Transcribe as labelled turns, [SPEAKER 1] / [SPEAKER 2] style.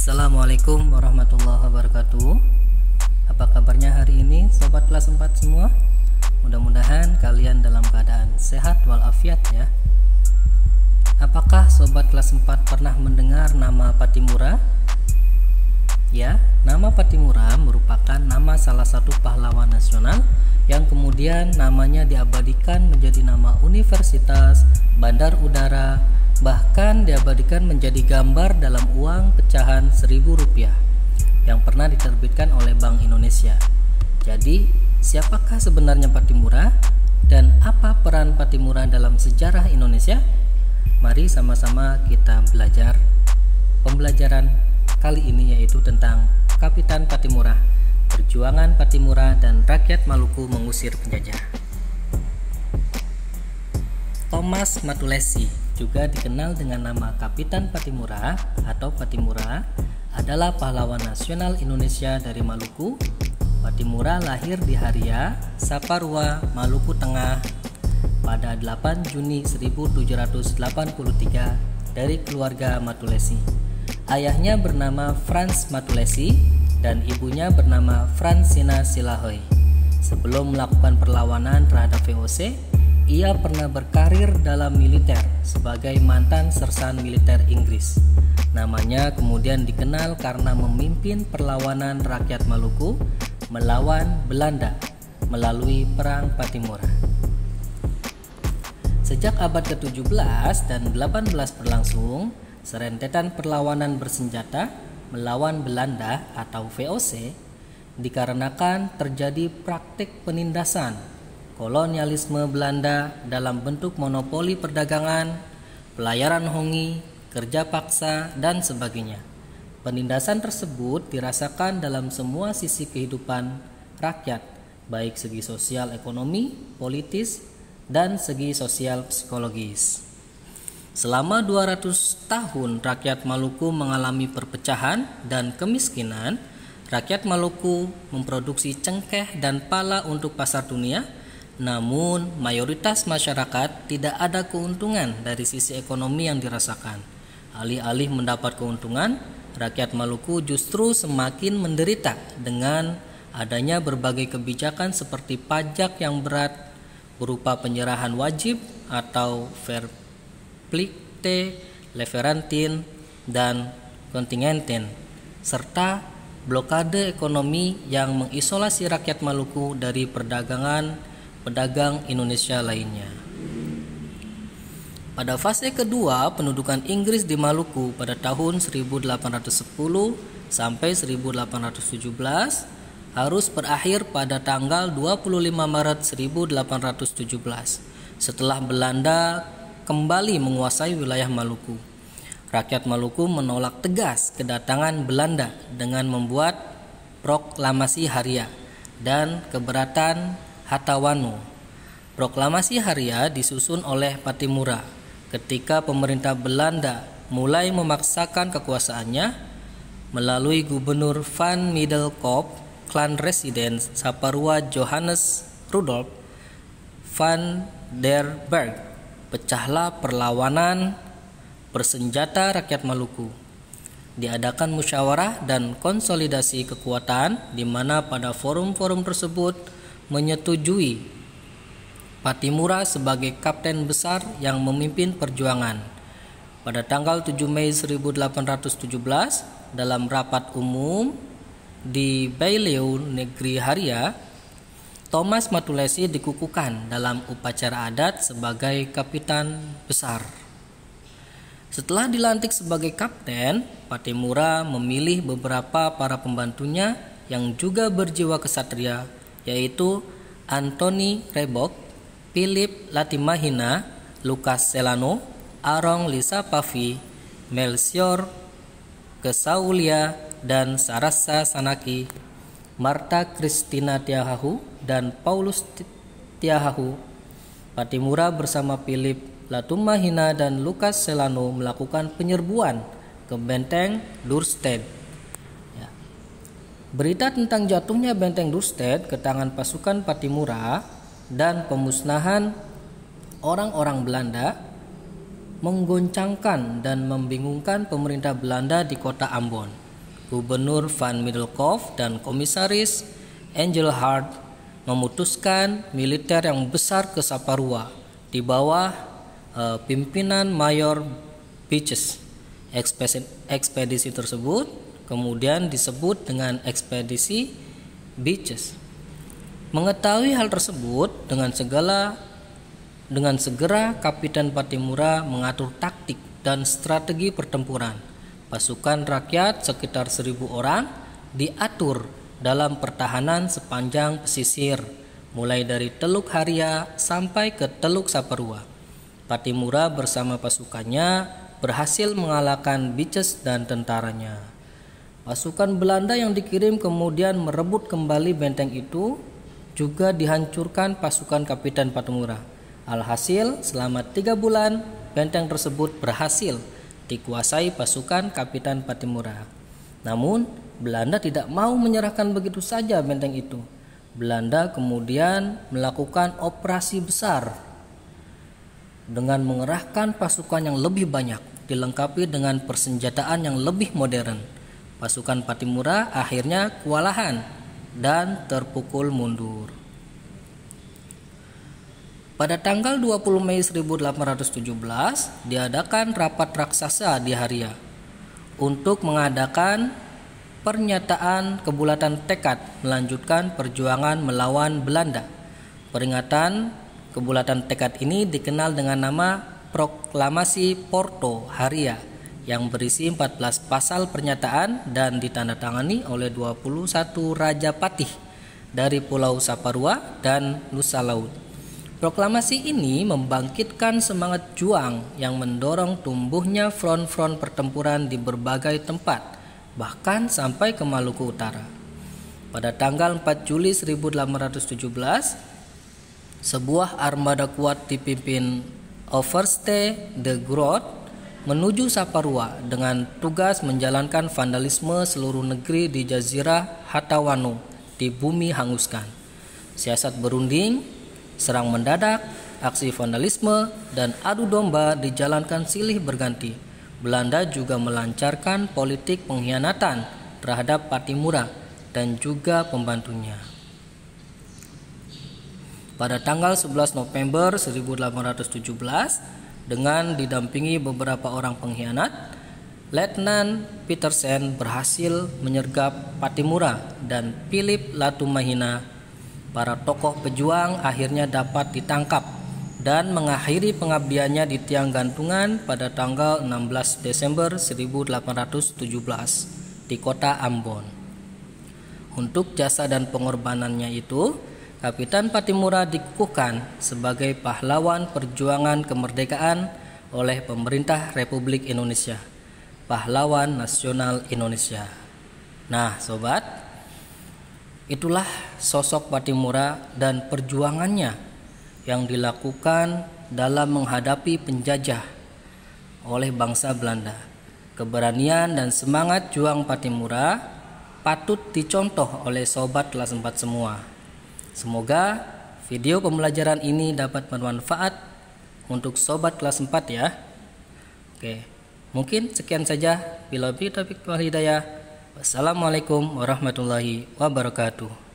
[SPEAKER 1] Assalamualaikum warahmatullahi wabarakatuh. Apa kabarnya hari ini sobat kelas 4 semua? Mudah-mudahan kalian dalam keadaan sehat walafiat ya. Apakah sobat kelas 4 pernah mendengar nama Pattimura? Ya, nama Pattimura merupakan nama salah satu pahlawan nasional yang kemudian namanya diabadikan menjadi nama universitas, bandar udara, bahkan diabadikan menjadi gambar dalam uang pecahan Rp1.000 yang pernah diterbitkan oleh Bank Indonesia. Jadi, siapakah sebenarnya Pattimura dan apa peran Pattimura dalam sejarah Indonesia? Mari sama-sama kita belajar. Pembelajaran kali ini yaitu tentang Kapitan Pattimura, perjuangan Pattimura dan rakyat Maluku mengusir penjajah. Thomas Matulessy, juga dikenal dengan nama Kapitan Pattimura atau Pattimura, adalah pahlawan nasional Indonesia dari Maluku. Pattimura lahir di Haria, Saparua, Maluku Tengah pada 8 Juni 1783 dari keluarga Matulessy. Ayahnya bernama Frans Matulessy dan ibunya bernama Fransina Silahoi. Sebelum melakukan perlawanan terhadap VOC, ia pernah berkarir dalam militer sebagai mantan sersan militer Inggris. Namanya kemudian dikenal karena memimpin perlawanan rakyat Maluku melawan Belanda melalui Perang Pattimura. Sejak abad ke-17 dan 18 berlangsung, serentetan perlawanan bersenjata melawan Belanda atau VOC dikarenakan terjadi praktik penindasan kolonialisme Belanda dalam bentuk monopoli perdagangan, pelayaran hongi, kerja paksa, dan sebagainya. Penindasan tersebut dirasakan dalam semua sisi kehidupan rakyat, baik segi sosial ekonomi, politis, dan segi sosial psikologis. Selama 200 tahun rakyat Maluku mengalami perpecahan dan kemiskinan. Rakyat Maluku memproduksi cengkeh dan pala untuk pasar dunia. Namun mayoritas masyarakat tidak ada keuntungan dari sisi ekonomi yang dirasakan. Alih-alih mendapat keuntungan, rakyat Maluku justru semakin menderita dengan adanya berbagai kebijakan seperti pajak yang berat berupa penyerahan wajib atau verpligte, leverantin, dan kontingenten, serta blokade ekonomi yang mengisolasi rakyat Maluku dari perdagangan pedagang Indonesia lainnya. Pada fase kedua pendudukan Inggris di Maluku pada tahun 1810 sampai 1817 harus berakhir pada tanggal 25 Maret 1817 setelah Belanda kembali menguasai wilayah Maluku. Rakyat Maluku menolak tegas kedatangan Belanda dengan membuat proklamasi Haria dan keberatan Hatawanu. Proklamasi Haria disusun oleh Pattimura ketika pemerintah Belanda mulai memaksakan kekuasaannya melalui Gubernur Van Middelkoop, klan residen Saparua Johannes Rudolf van der Berg. Pecahlah perlawanan bersenjata rakyat Maluku. Diadakan musyawarah dan konsolidasi kekuatan di mana pada forum-forum tersebut menyetujui Pattimura sebagai kapten besar yang memimpin perjuangan. Pada tanggal 7 Mei 1817 dalam rapat umum di Baileu Negeri Haria, Thomas Matulessy dikukuhkan dalam upacara adat sebagai kapitan besar. Setelah dilantik sebagai kapten, Pattimura memilih beberapa para pembantunya yang juga berjiwa kesatria, yaitu Anthony Rebok, Philip Latimahina, Lucas Celano, Arong Lisapavi, Melchior Kesaulia, dan Sarasa Sanaki, Marta Christina Tiahahu, dan Paulus Tiahahu. Pattimura bersama Philip Latimahina dan Lucas Celano melakukan penyerbuan ke benteng Duurstede. Berita tentang jatuhnya benteng Duurstede ke tangan pasukan Pattimura dan pemusnahan orang-orang Belanda menggoncangkan dan membingungkan pemerintah Belanda di kota Ambon. Gubernur Van Middelkoff dan Komisaris Engelhard memutuskan militer yang besar ke Saparua di bawah pimpinan Mayor Beaches. Ekspedisi tersebut kemudian disebut dengan ekspedisi Beaches. Mengetahui hal tersebut, dengan segera Kapiten Pattimura mengatur taktik dan strategi pertempuran. Pasukan rakyat sekitar 1.000 orang diatur dalam pertahanan sepanjang pesisir, mulai dari Teluk Haria sampai ke Teluk Saparua. Pattimura bersama pasukannya berhasil mengalahkan Beaches dan tentaranya. Pasukan Belanda yang dikirim kemudian merebut kembali benteng itu, juga dihancurkan pasukan Kapiten Pattimura. Alhasil, selama 3 bulan, benteng tersebut berhasil dikuasai pasukan Kapiten Pattimura. Namun, Belanda tidak mau menyerahkan begitu saja benteng itu. Belanda kemudian melakukan operasi besar dengan mengerahkan pasukan yang lebih banyak, dilengkapi dengan persenjataan yang lebih modern. Pasukan Pattimura akhirnya kewalahan dan terpukul mundur. Pada tanggal 20 Mei 1817 diadakan rapat raksasa di Haria untuk mengadakan pernyataan kebulatan tekad melanjutkan perjuangan melawan Belanda. Peringatan kebulatan tekad ini dikenal dengan nama Proklamasi Porto Haria yang berisi 14 pasal pernyataan dan ditandatangani oleh 21 raja patih dari Pulau Saparua dan Nusa Laut. Proklamasi ini membangkitkan semangat juang yang mendorong tumbuhnya front-front pertempuran di berbagai tempat, bahkan sampai ke Maluku Utara. Pada tanggal 4 Juli 1817, sebuah armada kuat dipimpin Overste de Groot menuju Saparua dengan tugas menjalankan vandalisme seluruh negeri di Jazirah Hatawanu di bumi hanguskan. Siasat berunding, serang mendadak, aksi vandalisme, dan adu domba dijalankan silih berganti. Belanda juga melancarkan politik pengkhianatan terhadap Pattimura dan juga pembantunya. Pada tanggal 11 November 1817, dengan didampingi beberapa orang pengkhianat, Letnan Petersen berhasil menyergap Pattimura dan Philip Latumahina. Para tokoh pejuang akhirnya dapat ditangkap dan mengakhiri pengabdiannya di tiang gantungan pada tanggal 16 Desember 1817 di kota Ambon. Untuk jasa dan pengorbanannya itu, Kapiten Pattimura dikukuhkan sebagai pahlawan perjuangan kemerdekaan oleh pemerintah Republik Indonesia, pahlawan nasional Indonesia. Nah, sobat, itulah sosok Pattimura dan perjuangannya yang dilakukan dalam menghadapi penjajah oleh bangsa Belanda. Keberanian dan semangat juang Pattimura patut dicontoh oleh sobat kelas 4 semua. Semoga video pembelajaran ini dapat bermanfaat untuk sobat kelas 4 ya. Oke, mungkin sekian saja. Bila taufiq wal hidayah. Wassalamualaikum warahmatullahi wabarakatuh.